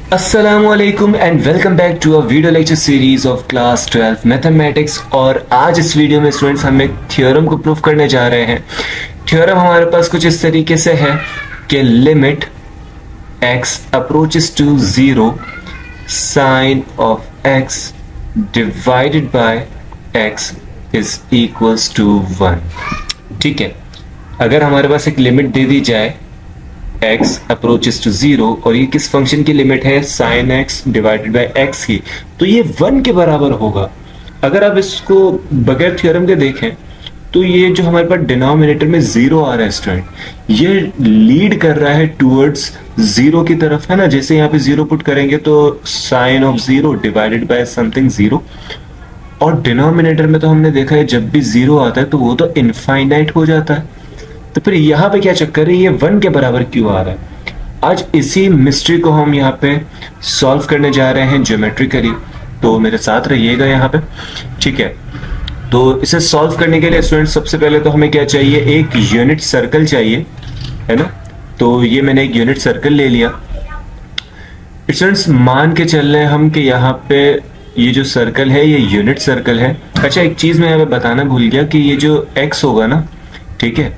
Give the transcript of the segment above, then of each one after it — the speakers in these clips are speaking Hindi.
Assalamualaikum and welcome back to a video lecture series of class 12 mathematics. और आज इस वीडियो में स्टूडेंट्स हम एक थ्योरम को प्रूव करने जा रहे हैं। थ्योरम हमारे पास कुछ इस तरीके से है कि limit x approaches to 0 sine of x divided by x is equals to 1। ठीक है, अगर हमारे पास एक लिमिट दे दी जाए x अप्रोचेस टू 0 और ये किस फंक्शन की लिमिट है sine x divided by x की, तो ये 1 के बराबर होगा। अगर आप इसको बगैर थ्योरम के देखें तो ये जो हमारे पास डिनोमिनेटर में 0 आ रहा है स्टूडेंट, ये लीड कर रहा है टूवर्ड्स 0 की तरफ, है ना। जैसे यहाँ पे 0 पुट करेंगे तो sine of 0 divided by something 0, और डिनोमिनेटर में तो हमने देखा है जब भी 0 आता है तो वो तो इनफाइनाइट हो जाता है। तो फिर यहाँ पे क्या चक्कर है, ये 1 के बराबर क्यों आ रहा है? आज इसी मिस्ट्री को हम यहाँ पे सॉल्व करने जा रहे हैं ज्योमेट्रिकली, तो मेरे साथ रहिएगा यहाँ पे। ठीक है, तो इसे सॉल्व करने के लिए स्टूडेंट सबसे पहले तो हमें क्या चाहिए, एक यूनिट सर्कल चाहिए, है ना। तो ये मैंने एक यूनिट सर्कल ले लिया। स्टूडेंट्स मान के चल रहे हैं हम कि यहाँ पे ये जो सर्कल है ये यूनिट सर्कल है। अच्छा, एक चीज मैं यहाँ पे बताना भूल गया कि ये जो x होगा ना, ठीक है,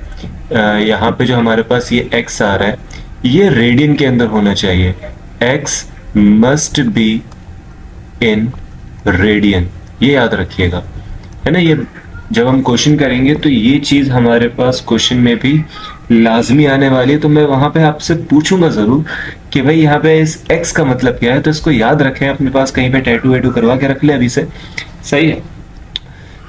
यहाँ पे जो हमारे पास ये x आ रहा है ये रेडियन के अंदर होना चाहिए। x must be in radian, ये याद रखिएगा, है ना। ये जब हम क्वेश्चन करेंगे तो ये चीज हमारे पास क्वेश्चन में भी लाजमी आने वाली है, तो मैं वहां पे आपसे पूछूंगा जरूर कि भाई यहाँ पे इस x का मतलब क्या है, तो इसको याद रखें अपने पास, कहीं पे टैटू वैटू करवा के रख ले अभी से, सही है।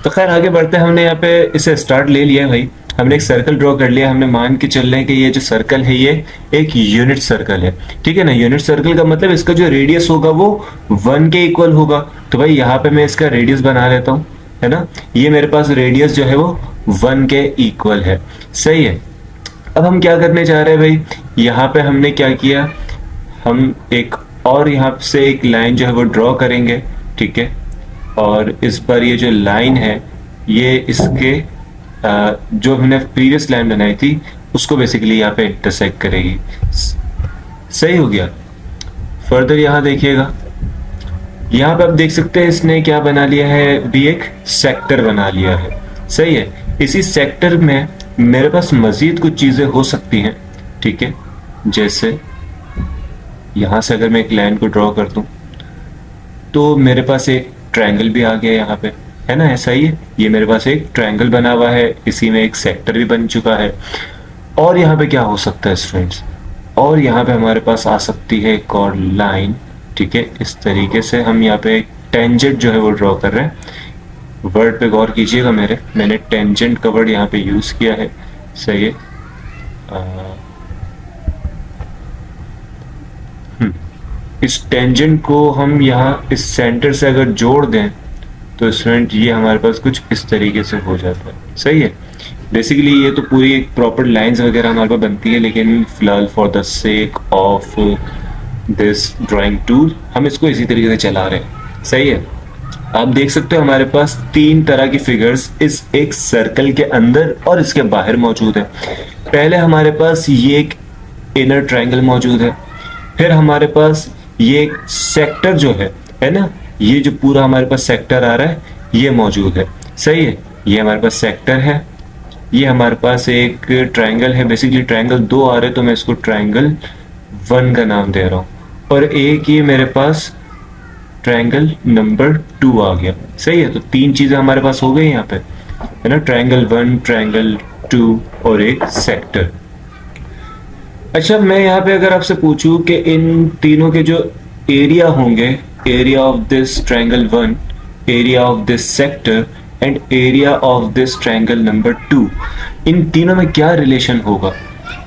तो खैर आगे बढ़ते हैं, हमने यहाँ पे इसे स्टार्ट ले लिया है भाई, हमने एक सर्कल ड्रॉ कर लिया। हमने मान के चल रहे हैं कि ये जो सर्कल है ये एक यूनिट सर्कल है, ठीक है ना। यूनिट सर्कल का मतलब इसका जो रेडियस होगा वो 1 के इक्वल होगा। तो भाई यहाँ पे मैं इसका रेडियस बना लेता हूँ, है ना। ये मेरे पास रेडियस जो है वो 1 के इक्वल है, सही है। अब हम क्या करने जा रहे हैं भाई, यहाँ पे हमने क्या किया, हम एक और यहाँ से एक लाइन जो है वो ड्रॉ करेंगे, ठीक है। और इस पर ये जो लाइन है ये इसके जो हमने प्रीवियस लाइन बनाई थी उसको बेसिकली यहाँ पे इंटरसेक्ट करेगी, सही हो गया। फर्दर यहाँ देखिएगा, यहाँ पे आप देख सकते हैं इसने क्या बना लिया है, भी एक सेक्टर बना लिया है, सही है। इसी सेक्टर में मेरे पास मजीद कुछ चीजें हो सकती हैं, ठीक है। जैसे यहाँ से अगर मैं एक लाइन को ड्रॉ कर दूं तो मेरे पास एक ट्रायंगल भी आ गया यहाँ पे, है ना। ऐसा ही है, ये मेरे पास एक ट्रायंगल बना हुआ है, इसी में एक सेक्टर भी बन चुका है। और यहाँ पे क्या हो सकता है स्टूडेंट्स, और यहाँ पे हमारे पास आ सकती है एक और लाइन, ठीक है। इस तरीके से हम यहाँ पे एक टेंजेंट जो है वो ड्रॉ कर रहे हैं। वर्ड पे गौर कीजिएगा, मैंने टेंजेंट का वर्ड यहाँ पे यूज किया है, सही है। इस टेंजेंट को हम यहाँ इस सेंटर से अगर जोड़ दें तो स्टूडेंट ये हमारे पास कुछ इस तरीके से हो जाता है, सही है। बेसिकली ये तो पूरी एक प्रॉपर लाइंस वगैरह हमारे पास बनती है, लेकिन फिलहाल for the sake of this drawing tool हम इसको इसी तरीके से चला रहे हैं, सही है। आप देख सकते हो हमारे पास 3 तरह की फिगर्स इस एक सर्कल के अंदर और इसके बाहर मौजूद है। पहले हमारे पास ये एक इनर ट्रायंगल मौजूद है, फिर हमारे पास ये एक सेक्टर जो है ना, ये जो पूरा हमारे पास सेक्टर आ रहा है ये मौजूद है, सही है। ये हमारे पास सेक्टर है, ये हमारे पास एक ट्रायंगल है, बेसिकली ट्रायंगल 2 आ रहे हैं तो मैं इसको ट्रायंगल 1 का नाम दे रहा हूँ, और एक ये मेरे पास ट्रायंगल नंबर 2 आ गया, सही है। तो 3 चीजें हमारे पास हो गई यहाँ पे, है ना, ट्रायंगल 1, ट्रायंगल 2 और एक सेक्टर। अच्छा, मैं यहाँ पे अगर आपसे पूछूं कि इन तीनों के जो एरिया होंगे, area of this triangle 1, area of this sector and area of this triangle number 2, इन तीनों में क्या रिलेशन होगा,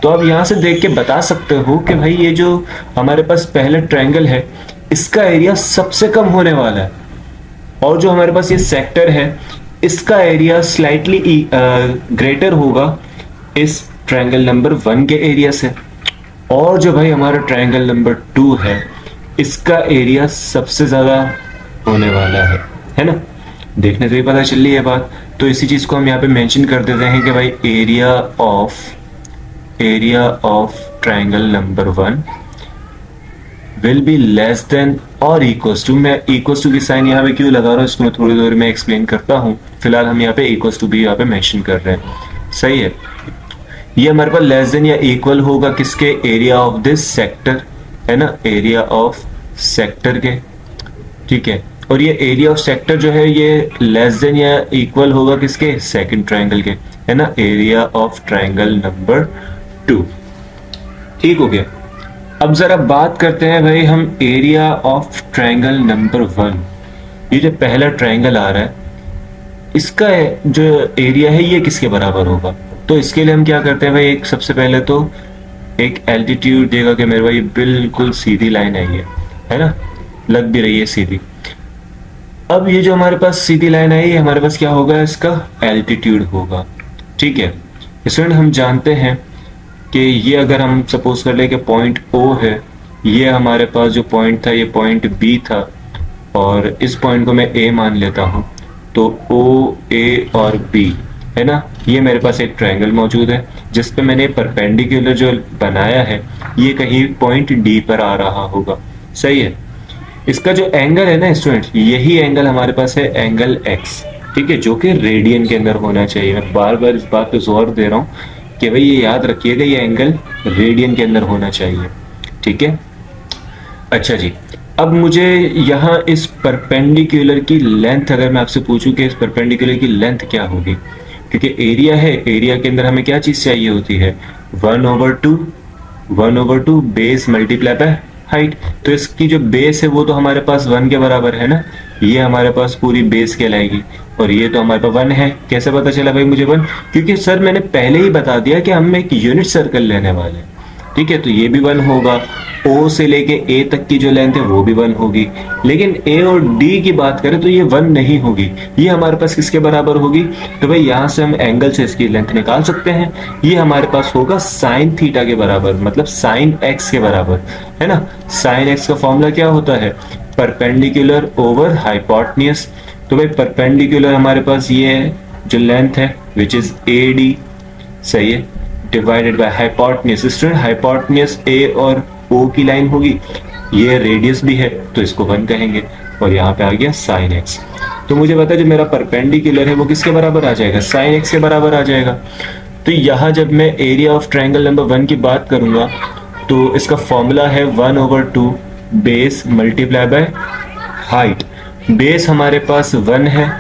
तो आप यहाँ से देख के बता सकते हो कि भाई ये जो हमारे पास पहला ट्रायंगल है इसका एरिया सबसे कम होने वाला है, और जो हमारे पास ये सेक्टर है इसका एरिया स्लाइटली ग्रेटर होगा इस ट्रायंगल नंबर 1 के एरिया से, और जो भाई हमारा ट्रायंगल नंबर 2 है इसका एरिया सबसे ज्यादा होने वाला है ना। देखने से ही पता चल रही है बात, तो इसी चीज को हम यहाँ पे मेंशन कर देते हैं कि भाई area of triangle number 1 will be less than और इक्वल्स टू। मैं इक्वल्स टू की साइन यहाँ पे क्यों लगा रहा हूँ इसको मैं थोड़ी देर में एक्सप्लेन करता हूँ। फिलहाल हम यहाँ पे इक्वल्स टू भी यहाँ पे मेंशन कर रहे हैं, सही है। ये हमारे पास लेस देन या इक्वल होगा किसके, एरिया ऑफ दिस सेक्टर, है ना, एरिया ऑफ सेक्टर के, ठीक है। और ये एरिया ऑफ सेक्टर जो है ये लेस देन या इक्वल होगा किसके, सेकंड ट्रायंगल के, है ना, एरिया ऑफ ट्रायंगल नंबर 2। ठीक हो गया। अब जरा बात करते हैं भाई हम एरिया ऑफ ट्रायंगल नंबर 1। ये जो पहला ट्रायंगल आ रहा है इसका जो एरिया है ये किसके बराबर होगा। तो इसके लिए हम क्या करते हैं भाई, एक सबसे पहले तो एक एल्टीट्यूड देगा कि मेरे भाई बिल्कुल सीधी लाइन आई है ना, लग भी रही है सीधी। अब ये जो हमारे पास सीधी लाइन आई है हमारे पास क्या होगा, इसका एल्टीट्यूड होगा, ठीक है। स्टूडेंट हम जानते हैं कि ये अगर हम सपोज कर ले कि पॉइंट ओ है, ये हमारे पास जो पॉइंट था ये पॉइंट बी था और इस पॉइंट को मैं ए मान लेता हूँ, तो ओ ए और बी, है ना, ये मेरे पास एक ट्रायंगल मौजूद है जिस पे मैंने परपेंडिकुलर जो बनाया है ये कहीं पॉइंट डी पर आ रहा होगा, सही है। इसका जो एंगल है ना स्टूडेंट, यही एंगल हमारे पास है एंगल एक्स, ठीक है, जो कि रेडियन के अंदर होना चाहिए। मैं बार बार इस बात पे जोर दे रहा हूँ कि भाई ये याद रखिएगा ये एंगल रेडियन के अंदर होना चाहिए, ठीक है। अच्छा जी, अब मुझे यहाँ इस परपेंडिकुलर की लेंथ, अगर मैं आपसे पूछूं कि इस परपेंडिकुलर की लेंथ क्या होगी, क्योंकि एरिया है, एरिया के अंदर हमें क्या चीज चाहिए होती है, 1/2 बेस मल्टीप्लाई बाय हाइट। तो इसकी जो बेस है वो तो हमारे पास 1 के बराबर है ना, ये हमारे पास पूरी बेस कहलाएगी और ये तो हमारे पास 1 है। कैसे पता चला भाई मुझे 1, क्योंकि सर मैंने पहले ही बता दिया कि हम एक यूनिट सर्कल लेने वाले हैं, ठीक है। तो ये भी 1 होगा, ओ से लेके ए तक की जो लेंथ है वो भी 1 होगी, लेकिन ए और डी की बात करें तो ये 1 नहीं होगी, ये हमारे पास किसके बराबर होगी। तो भाई यहाँ से हम एंगल से इसकी लेंथ निकाल सकते हैं, ये हमारे पास होगा साइन थीटा के बराबर, मतलब साइन एक्स के बराबर, है ना। साइन एक्स का फॉर्मूला क्या होता है, परपेंडिकुलर ओवर हाइपोटेन्यूज। तो भाई परपेंडिकुलर हमारे पास ये जो लेंथ है विच इज ए डी, सही है, divided by hypotenuse. Student hypotenuse A और ओ की लाइन होगी, ये रेडियस भी है तो इसको 1 कहेंगे, और यहाँ पे आ गया साइन एक्स। तो मुझे पता है जो मेरा परपेंडिकुलर है वो किसके बराबर आ जाएगा, साइन एक्स के बराबर आ जाएगा। तो यहाँ जब मैं एरिया ऑफ ट्रायंगल नंबर 1 की बात करूंगा तो इसका फॉर्मूला है 1/2 base multiply by height. Base हमारे पास 1 है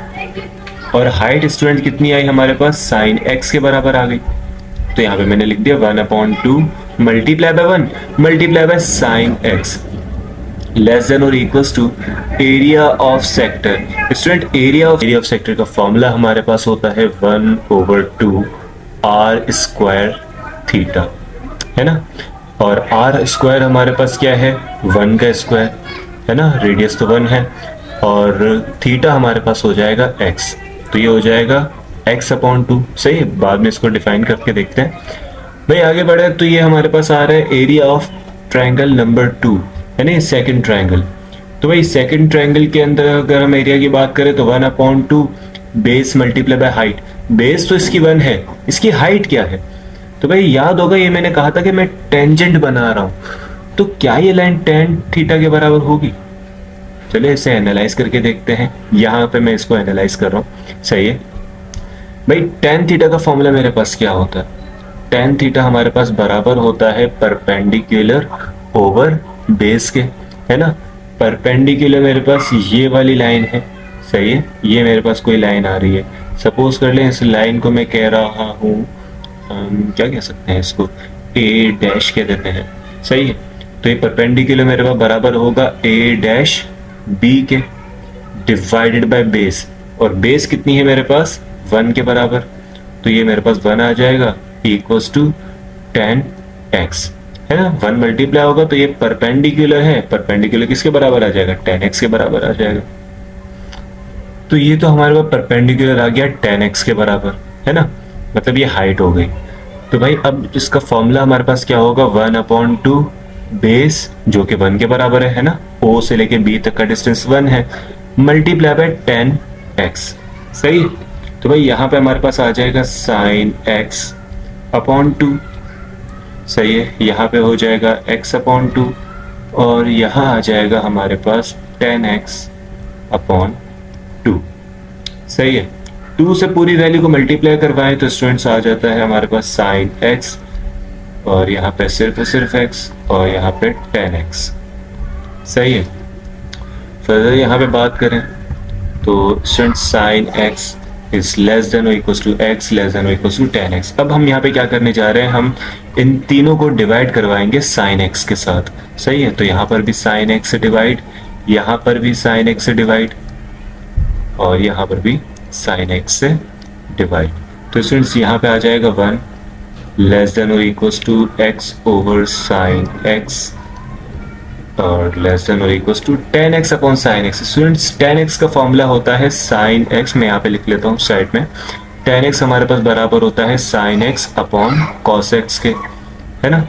और हाइट स्टूडेंट कितनी आई हमारे पास, साइन एक्स के बराबर आ गई। तो यहाँ पे मैंने लिख दिया 1/2 multiply by 1 multiply by sine x less than और equals to area of sector. Student area of sector का फॉर्मूला हमारे पास होता है 1/2 आर स्क्वायर थीटा, है ना। और आर स्क्वायर हमारे पास क्या है, 1 का स्क्वायर, है ना, रेडियस तो 1 है, और थीटा हमारे पास हो जाएगा x, तो ये हो जाएगा x/2, सही है। बाद में इसको डिफाइन करके देखते हैं। भाई आगे बढ़े तो ये हमारे पास आ रहा है एरिया ऑफ ट्रायंगल नंबर 2, है ना, सेकंड ट्रायंगल। तो भाई सेकंड ट्रायंगल के अंदर अगर हम एरिया की बात करें तो 1/2 base multiply by height. Base तो इसकी 1 है, इसकी हाइट क्या है, तो भाई याद होगा ये मैंने कहा था कि मैं टेंजेंट बना रहा हूं, तो क्या ये लाइन tan थीटा के बराबर होगी। चलिए इसे एनालाइज करके देखते हैं, यहाँ पे मैं इसको एनालाइज कर रहा हूँ, सही है। भाई tan थीटा का फॉर्मूला मेरे पास क्या होता है, tan थीटा हमारे पास बराबर होता है परपेंडिकुलर ओवर बेस के, है ना। परपेंडिकुलर मेरे पास ये वाली लाइन है, सही है, ये मेरे पास कोई लाइन आ रही है, सपोज कर लें इस लाइन को मैं कह रहा हूँ क्या कह सकते हैं, इसको ए डैश कह देते हैं, सही है। तो ये परपेंडिकुलर मेरे पास बराबर होगा ए डैश बी के डिवाइडेड बाय बेस, और बेस कितनी है मेरे पास 1 के बराबर, तो ये मेरे पास 1 आ जाएगा इक्वल्स टू tan x, है ना। 1 मल्टीप्लाई होगा तो ये परपेंडिकुलर है, परपेंडिकुलर किसके बराबर आ जाएगा, tan x के बराबर आ जाएगा। तो ये तो हमारे पास परपेंडिकुलर आ गया tan x के बराबर, है ना, मतलब ये हाइट हो गई। तो भाई अब इसका फॉर्मूला हमारे पास क्या होगा, 1/2 बेस जो कि 1 के बराबर है ना, O से लेके B तक का डिस्टेंस 1 है, मल्टीप्लाई बाय tan x, सही। तो भाई यहाँ पे हमारे पास आ जाएगा sin x/2, सही है। यहाँ पे हो जाएगा x/2 और यहाँ आ जाएगा हमारे पास 10x/2। सही है। 2 से पूरी वैल्यू को मल्टीप्लाई करवाएं तो स्टूडेंट्स आ जाता है हमारे पास sin x, और यहाँ पे सिर्फ x, और यहाँ पे 10x। सही है। फर्दर यहाँ पे बात करें तो students sin x is less than और equal to x less than और इक्वल टू 10x। अब हम यहाँ पे क्या करने जा रहे हैं, हम इन तीनों को डिवाइड करवाएंगे sin x के साथ। सही है। तो यहाँ पर भी sin x से डिवाइड, यहाँ पर भी sin x से डिवाइड, और यहाँ पर भी sin x से डिवाइड। तो स्टूडेंट्स यहाँ पे आ जाएगा 1 लेस देन और equal to x over sin x, और लेस देन और equal to 10x upon sin x। Students 10x का फॉर्मूला होता है sin x, मैं यहाँ पे लिख लेता हूँ साइड में। 10x हमारे पास बराबर होता है sin x upon cos x के, है ना।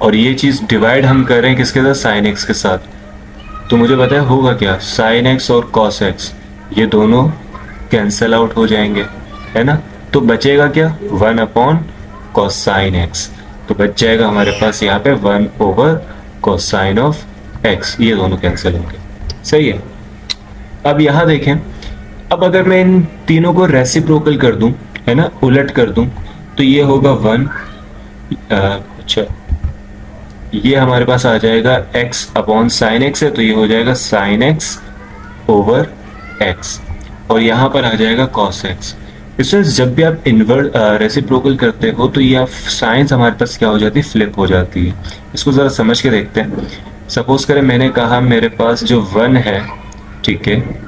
और ये चीज डिवाइड हम कर रहे हैं किसके साथ, sin x के साथ। तो मुझे बताया होगा क्या, sin x और cos x ये दोनों कैंसल आउट हो जाएंगे, है ना। तो बचेगा क्या, 1 अपॉन cos sin x। तो बच जाएगा हमारे पास यहाँ पे 1 over cos sin of x, ये दोनों कैंसिल होंगे। सही है। अब यहाँ देखें, अब अगर मैं इन तीनों को रेसिप्रोकल कर दूं, है ना, उलट कर दूं, तो ये होगा 1, अच्छा ये हमारे पास आ जाएगा x अपॉन साइन एक्स है, तो ये हो जाएगा साइन एक्स ओवर x, और यहाँ पर आ जाएगा cos x। इसमें जब भी आप इनवर्ट रेसिप्रोकल करते हो तो ये आप साइंस हमारे पास क्या हो जाती है, फ्लिप हो जाती है। इसको ज़रा समझ के देखते हैं। सपोज करें मैंने कहा मेरे पास जो 1 है, ठीक है,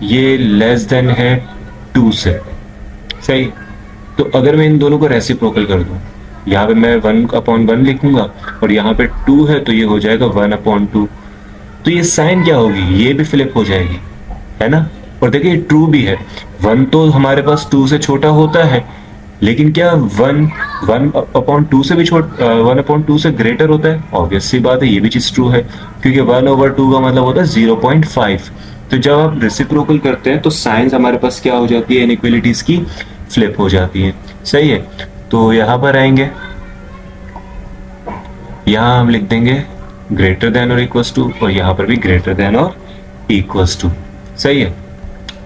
ये लेस देन है 2 से, सही। तो अगर मैं इन दोनों को रेसिप्रोकल कर दूं, यहाँ पे मैं 1/1 लिखूंगा और यहाँ पे 2 है, तो ये हो जाएगा 1/2। तो ये साइन क्या होगी, ये भी फ्लिप हो जाएगी, है ना। और देखिए ट्रू भी है, 1 तो हमारे पास 2 से छोटा होता है, लेकिन क्या 1/2 से भी 1/2 से ग्रेटर होता है। ऑब्वियस सी बात है, ये भी चीज ट्रू है, क्योंकि 1/2 का मतलब होता है 0.5। तो जब आप रेसिप्रोकल करते हैं तो साइंस हमारे पास क्या हो जाती है, इनइक्वालिटीज की फ्लिप हो जाती है। सही है। तो यहाँ पर आएंगे, यहाँ हम लिख देंगे ग्रेटर देन और इक्वल्स टू, और यहाँ पर भी ग्रेटर देन और इक्वल्स टू। सही है।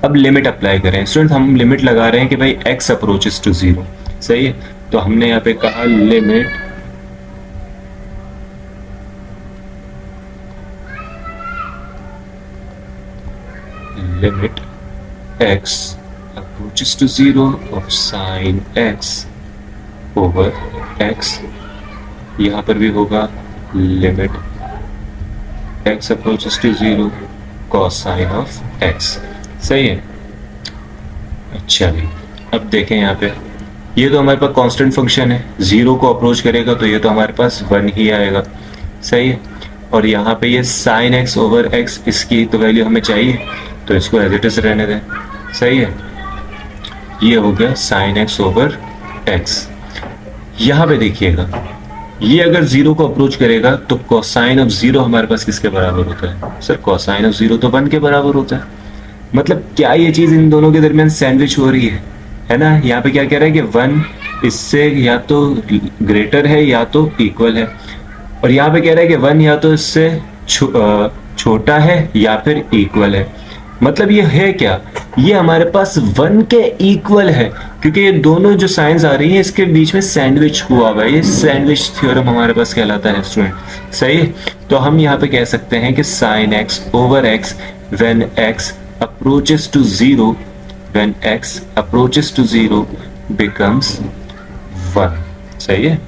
अब लिमिट अप्लाई करें स्टूडेंट, हम लिमिट लगा रहे हैं कि भाई x अप्रोचेस टू 0। सही है। तो हमने यहाँ पे कहा limit x approaches to 0 of sin x over x। यहाँ पर भी होगा limit x approaches to 0 cos sin of x। सही है। अच्छा भी, अब देखें यहाँ पे, ये तो हमारे पास कांस्टेंट फंक्शन है, 0 को अप्रोच करेगा तो ये तो हमारे पास 1 ही आएगा। सही है। और यहाँ पे ये sin x ओवर x, इसकी तो वैल्यू हमें चाहिए, तो इसको एज इट इज रहने दें। सही है। ये हो गया sin x ओवर x। यहाँ पे देखिएगा, ये अगर 0 को अप्रोच करेगा तो कोसाइन ऑफ 0 हमारे पास किसके बराबर होता है सर, कोसाइन ऑफ 0 तो 1 के बराबर होता है। मतलब क्या ये चीज इन दोनों के दरमियान सैंडविच हो रही है ना। यहाँ पे क्या कह रहा है कि 1 इससे या तो ग्रेटर है या तो इक्वल है, और यहाँ पे कह रहा है कि 1 या तो इससे छोटा है या फिर इक्वल है। मतलब ये है क्या, ये हमारे पास 1 के इक्वल है, क्योंकि ये दोनों जो साइंस आ रही है इसके बीच में सैंडविच हुआ हुआ है। ये सैंडविच थ्योरम हमारे पास कहलाता है स्टूडेंट। सही। तो हम यहाँ पे कह सकते हैं कि sine x over x when x approaches to 0, when x approaches to 0 becomes 1। सही है।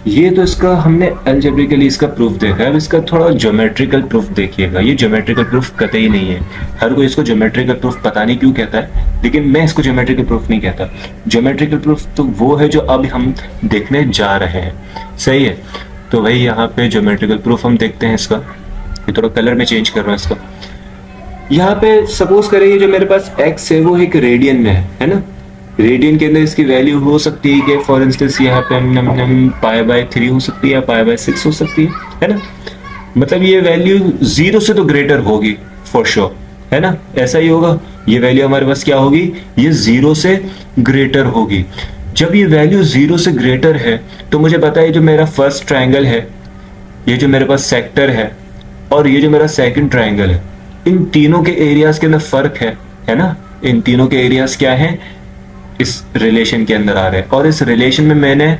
ये तो इसका हमने अलजेब्रिकली इसका प्रूफ देखा है। अब इसका थोड़ा ज्योमेट्रिकल प्रूफ देखिएगा। ये ज्योमेट्रिकल प्रूफ कतई नहीं है, हर कोई इसको ज्योमेट्रिकल प्रूफ पता नहीं क्यों कहता है, लेकिन मैं इसको ज्योमेट्रिकल प्रूफ नहीं कहता। ज्योमेट्रिकल प्रूफ तो वो है जो अब हम देखने जा रहे हैं। सही है। तो वही यहाँ पे ज्योमेट्रिकल प्रूफ हम देखते हैं इसका। ये थोड़ा कलर में चेंज कर रहा हूँ इसका। यहाँ पे सपोज करें ये जो मेरे पास x है वो एक रेडियन में है ना। रेडियन के अंदर इसकी वैल्यू हो सकती है कि फॉर इंस्टेंस यहाँ पे π/3 हो सकती है या π/6 हो सकती है ना। मतलब ये वैल्यू 0 से तो ग्रेटर होगी फॉर श्योर, है ना। ऐसा ही होगा, ये वैल्यू हमारे पास क्या होगी, ये 0 से ग्रेटर होगी। जब ये वैल्यू 0 से ग्रेटर है तो मुझे पता है जो मेरा फर्स्ट ट्रायंगल है ये जो मेरे पास सेक्टर है और ये जो मेरा सेकंड ट्राइंगल है, इन तीनों के एरियाज के अंदर फर्क है ना। इन तीनों के एरियाज क्या है, इस रिलेशन के अंदर आ रहे हैं। और इस रिलेशन में मैंने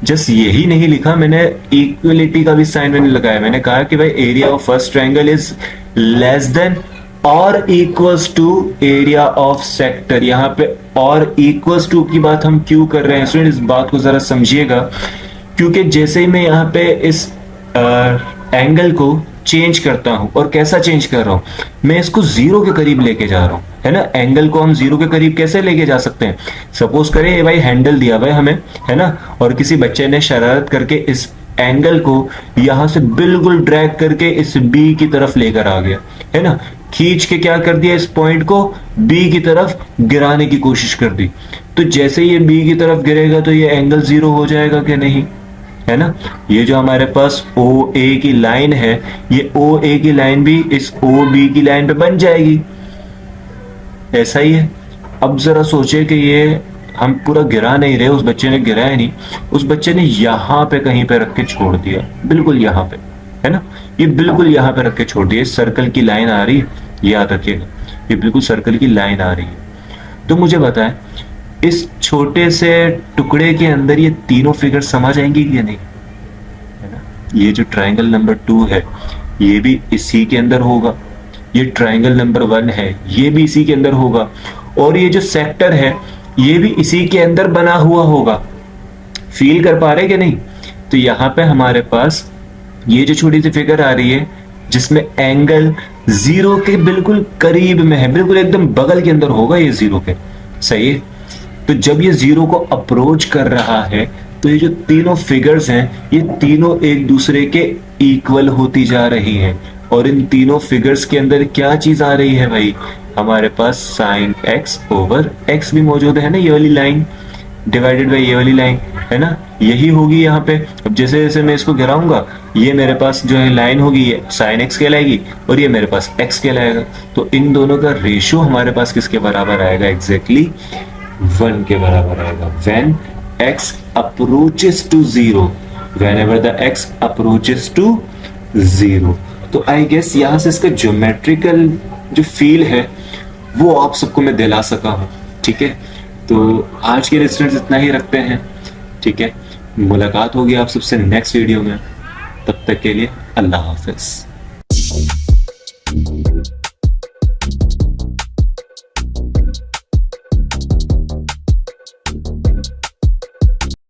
जस्ट यही नहीं लिखा, मैंने इक्वलिटी का भी साइन मैंने लगाया। मैंने कहा कि भाई area of first triangle is less than और equals to area of sector. यहाँ पे और इक्वल्स टू की बात हम क्यों कर रहे हैं स्टूडेंट, इस बात को जरा समझिएगा। क्योंकि जैसे ही मैं यहाँ पे इस एंगल को चेंज करता हूं, और कैसा चेंज कर रहा हूं, मैं इसको जीरो के करीब लेके जा रहा हूं, है ना। एंगल को हम जीरो के करीब कैसे लेके जा सकते हैं, सपोज करें ये भाई हैंडल दिया हुआ है हमें, है ना, और किसी बच्चे ने शरारत करके इस एंगल को यहां से बिल्कुल ड्रैग करके इस बी की तरफ लेकर आ गया, है ना, खींच के क्या कर दिया, इस पॉइंट को बी की तरफ गिराने की कोशिश कर दी। तो जैसे ये बी की तरफ गिरेगा तो ये एंगल जीरो हो जाएगा कि नहीं, है ना। ये जो हमारे पास ओ ए की लाइन है, ये ओ ए की लाइन भी इस ओ बी की लाइन पे बन जाएगी, ऐसा ही है। अब जरा सोचे कि ये हम पूरा गिरा नहीं रहे, उस बच्चे ने गिराया नहीं, उस बच्चे ने यहां पे कहीं पे रख के छोड़ दिया, बिल्कुल यहां पे, है ना, ये बिल्कुल यहां पे रख के छोड़ दिया। सर्कल की लाइन आ रही है, याद रखिएगा, ये बिल्कुल सर्कल की लाइन आ रही है। तो मुझे बताएं इस छोटे से टुकड़े के अंदर ये तीनों फिगर समा जाएंगी या नहीं, है ना। ये जो ट्राइंगल नंबर 2 है ये भी इसी के अंदर होगा, ये ट्राइंगल नंबर 1 है ये भी इसी के अंदर होगा, और ये जो सेक्टर है ये भी इसी के अंदर बना हुआ होगा। फील कर पा रहे कि नहीं। तो यहाँ पे हमारे पास ये जो छोटी सी फिगर आ रही है जिसमें एंगल जीरो के बिल्कुल करीब में है, बिल्कुल एकदम बगल के अंदर होगा ये जीरो के, सही है। तो जब ये जीरो को अप्रोच कर रहा है तो ये जो तीनों फिगर्स हैं ये तीनों एक दूसरे के इक्वल होती जा रही हैं, और इन तीनों फिगर्स के अंदर क्या चीज आ रही है भाई, हमारे पास साइन एक्स ओवर एक्स भी मौजूद है ना, ये वाली लाइन डिवाइडेड बाई ये वाली लाइन, है ना, यही होगी यहाँ पे। अब जैसे जैसे मैं इसको गिराऊंगा ये मेरे पास जो है लाइन होगी ये साइन एक्स कहलाएगी और ये मेरे पास एक्स कहलाएगा। तो इन दोनों का रेशियो हमारे पास किसके बराबर आएगा, एग्जैक्टली 1 के बराबर आएगा। When x approaches to 0, whenever the x approaches to 0। तो आई गेस यहां से इसका ज्योमेट्रिकल जो फील है वो आप सबको मैं दिला सका हूं, ठीक है। तो आज के स्टूडेंट्स इतना ही रखते हैं, ठीक है। मुलाकात होगी आप सबसे नेक्स्ट वीडियो में, तब तक के लिए अल्लाह हाफिज।